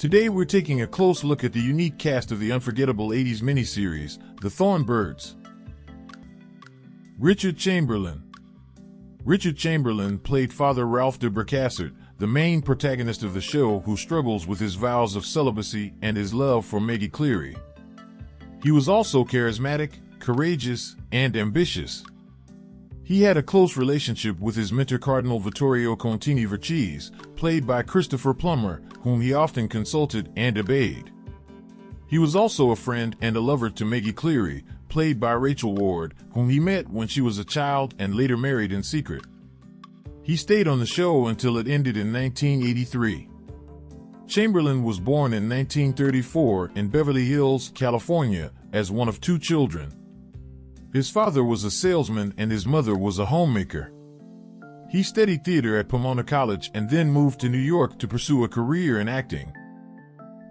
Today we're taking a close look at the unique cast of the unforgettable 80s miniseries, The Thorn. Richard Chamberlain. Richard Chamberlain played Father Ralph de Bracassart, the main protagonist of the show, who struggles with his vows of celibacy and his love for Maggie Cleary. He was also charismatic, courageous, and ambitious. He had a close relationship with his mentor Cardinal Vittorio Contini Vercese, played by Christopher Plummer, whom he often consulted and obeyed. He was also a friend and a lover to Maggie Cleary, played by Rachel Ward, whom he met when she was a child and later married in secret. He stayed on the show until it ended in 1983. Chamberlain was born in 1934 in Beverly Hills, California, as one of two children. His father was a salesman and his mother was a homemaker. He studied theater at Pomona College and then moved to New York to pursue a career in acting.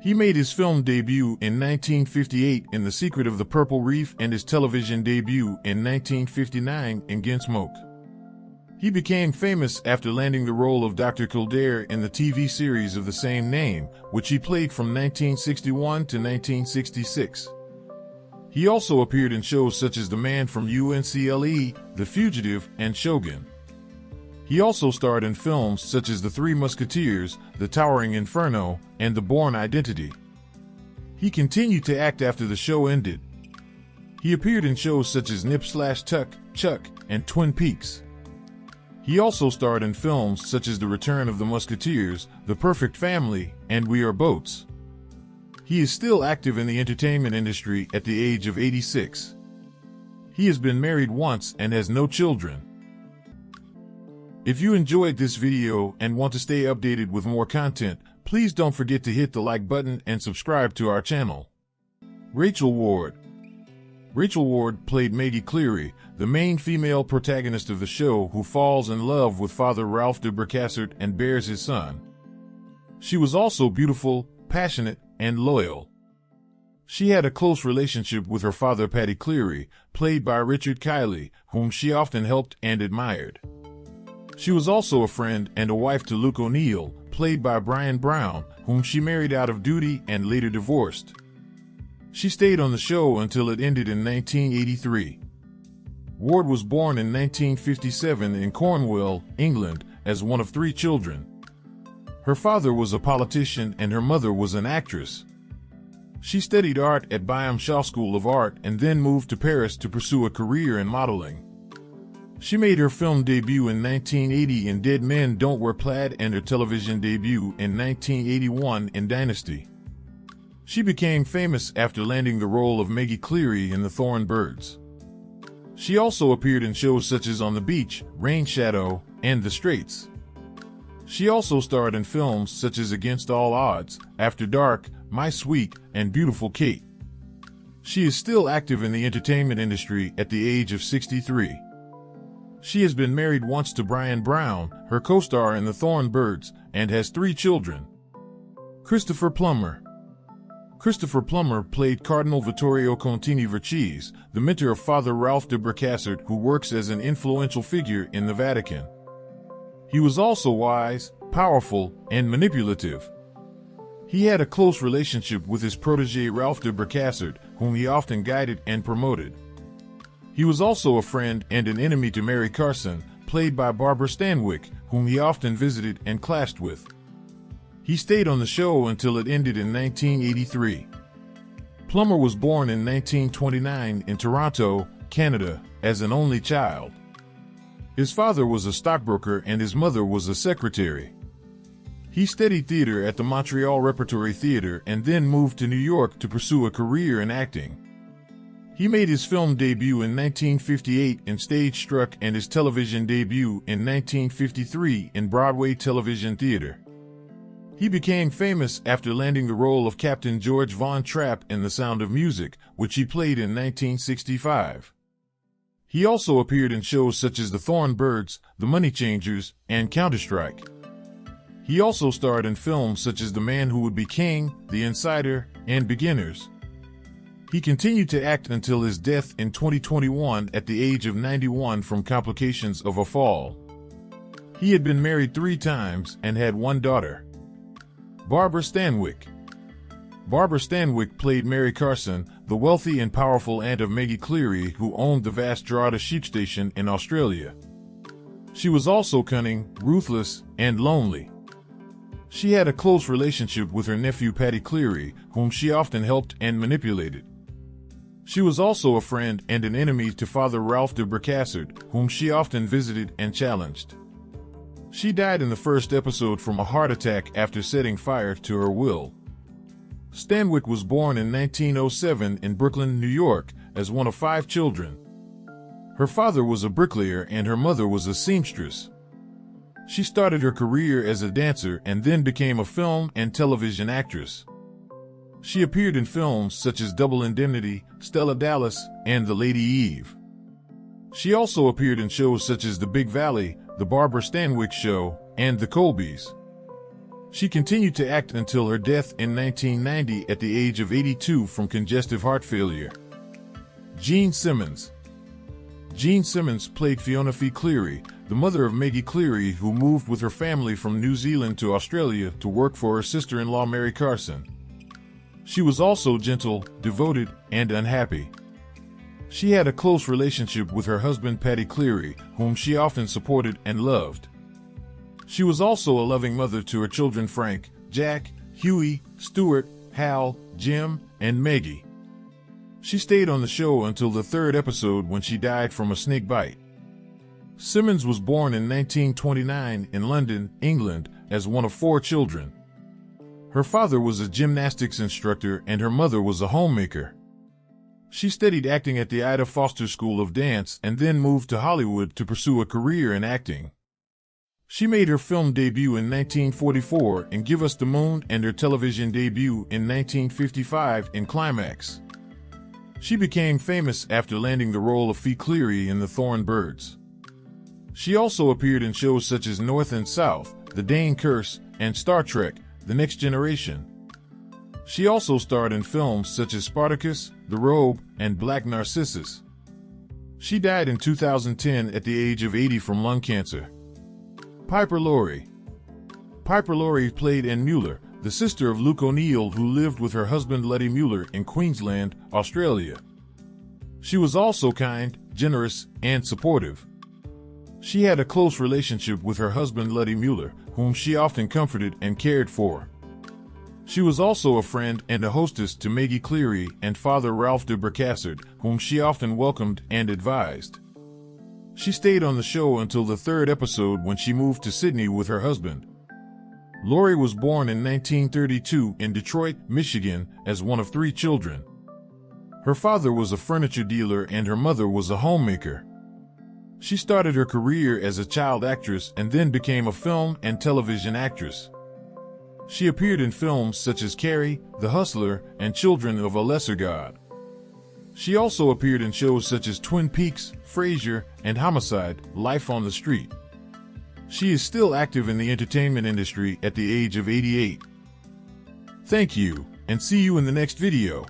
He made his film debut in 1958 in The Secret of the Purple Reef and his television debut in 1959 in Gunsmoke. He became famous after landing the role of Dr. Kildare in the TV series of the same name, which he played from 1961 to 1966. He also appeared in shows such as The Man from UNCLE, The Fugitive, and Shogun. He also starred in films such as The Three Musketeers, The Towering Inferno, and The Bourne Identity. He continued to act after the show ended. He appeared in shows such as Nip/Tuck, Chuck, and Twin Peaks. He also starred in films such as The Return of the Musketeers, The Perfect Family, and We Are Boats. He is still active in the entertainment industry at the age of 86. He has been married once and has no children. If you enjoyed this video and want to stay updated with more content, please don't forget to hit the like button and subscribe to our channel. Rachel Ward. Rachel Ward played Maggie Cleary, the main female protagonist of the show, who falls in love with Father Ralph de Bracassart and bears his son. She was also beautiful, passionate, and loyal. She had a close relationship with her father Paddy Cleary, played by Richard Kiley, whom she often helped and admired. She was also a friend and a wife to Luke O'Neill, played by Brian Brown, whom she married out of duty and later divorced. She stayed on the show until it ended in 1983. Ward was born in 1957 in Cornwall, England, as one of three children. Her father was a politician and her mother was an actress. She studied art at Byam Shaw School of Art and then moved to Paris to pursue a career in modeling. She made her film debut in 1980 in Dead Men Don't Wear Plaid and her television debut in 1981 in Dynasty. She became famous after landing the role of Maggie Cleary in The Thorn. She also appeared in shows such as On the Beach, Rain Shadow, and The Straits. She also starred in films such as Against All Odds, After Dark, My Sweet, and Beautiful Kate. She is still active in the entertainment industry at the age of 63. She has been married once to Brian Brown, her co-star in The Thorn, and has three children. Christopher Plummer. Christopher Plummer played Cardinal Vittorio Contini Vercese, the mentor of Father Ralph de Bracassart, who works as an influential figure in the Vatican. He was also wise, powerful, and manipulative. He had a close relationship with his protege Ralph de Bracassart, whom he often guided and promoted. He was also a friend and an enemy to Mary Carson, played by Barbara Stanwyck, whom he often visited and clashed with. He stayed on the show until it ended in 1983. Plummer was born in 1929 in Toronto, Canada, as an only child. His father was a stockbroker and his mother was a secretary. He studied theater at the Montreal Repertory Theater and then moved to New York to pursue a career in acting. He made his film debut in 1958 in Stage Struck and his television debut in 1953 in Broadway Television Theater. He became famous after landing the role of Captain George Von Trapp in The Sound of Music, which he played in 1965. He also appeared in shows such as The Thorn, The Money Changers, and Counter-Strike. He also starred in films such as The Man Who Would Be King, The Insider, and Beginners. He continued to act until his death in 2021 at the age of 91 from complications of a fall. He had been married 3 times and had 1 daughter. Barbara Stanwyck. Barbara Stanwyck played Mary Carson, the wealthy and powerful aunt of Maggie Cleary who owned the vast Drogheda sheep station in Australia. She was also cunning, ruthless, and lonely. She had a close relationship with her nephew Paddy Cleary, whom she often helped and manipulated. She was also a friend and an enemy to Father Ralph de Bracassard, whom she often visited and challenged. She died in the first episode from a heart attack after setting fire to her will. Stanwyck was born in 1907 in Brooklyn, New York, as one of 5 children. Her father was a bricklayer and her mother was a seamstress. She started her career as a dancer and then became a film and television actress. She appeared in films such as Double Indemnity, Stella Dallas, and The Lady Eve. She also appeared in shows such as The Big Valley, The Barbara Stanwyck Show, and The Colbys. She continued to act until her death in 1990 at the age of 82 from congestive heart failure. Jean Simmons. Jean Simmons played Fiona Fee Cleary, the mother of Maggie Cleary, who moved with her family from New Zealand to Australia to work for her sister-in-law Mary Carson. She was also gentle, devoted, and unhappy. She had a close relationship with her husband Paddy Cleary, whom she often supported and loved. She was also a loving mother to her children Frank, Jack, Huey, Stuart, Hal, Jim, and Maggie. She stayed on the show until the 3rd episode when she died from a snake bite. Simmons was born in 1929 in London, England, as one of 4 children. Her father was a gymnastics instructor and her mother was a homemaker. She studied acting at the Ida Foster School of Dance and then moved to Hollywood to pursue a career in acting. She made her film debut in 1944 in Give Us the Moon and her television debut in 1955 in Climax. She became famous after landing the role of Fee Cleary in The Thorn Birds. She also appeared in shows such as North and South, The Dane Curse, and Star Trek: The Next Generation. She also starred in films such as Spartacus, The Robe, and Black Narcissus. She died in 2010 at the age of 80 from lung cancer. Piper Laurie. Piper Laurie played Anne Mueller, the sister of Luke O'Neill who lived with her husband Letty Mueller in Queensland, Australia. She was also kind, generous, and supportive. She had a close relationship with her husband Letty Mueller, whom she often comforted and cared for. She was also a friend and a hostess to Maggie Cleary and Father Ralph de Bracassard, whom she often welcomed and advised. She stayed on the show until the 3rd episode when she moved to Sydney with her husband. Laurie was born in 1932 in Detroit, Michigan, as one of 3 children. Her father was a furniture dealer and her mother was a homemaker. She started her career as a child actress and then became a film and television actress. She appeared in films such as Carrie, The Hustler, and Children of a Lesser God. She also appeared in shows such as Twin Peaks, Frasier, and Homicide: Life on the Street. She is still active in the entertainment industry at the age of 88. Thank you, and see you in the next video.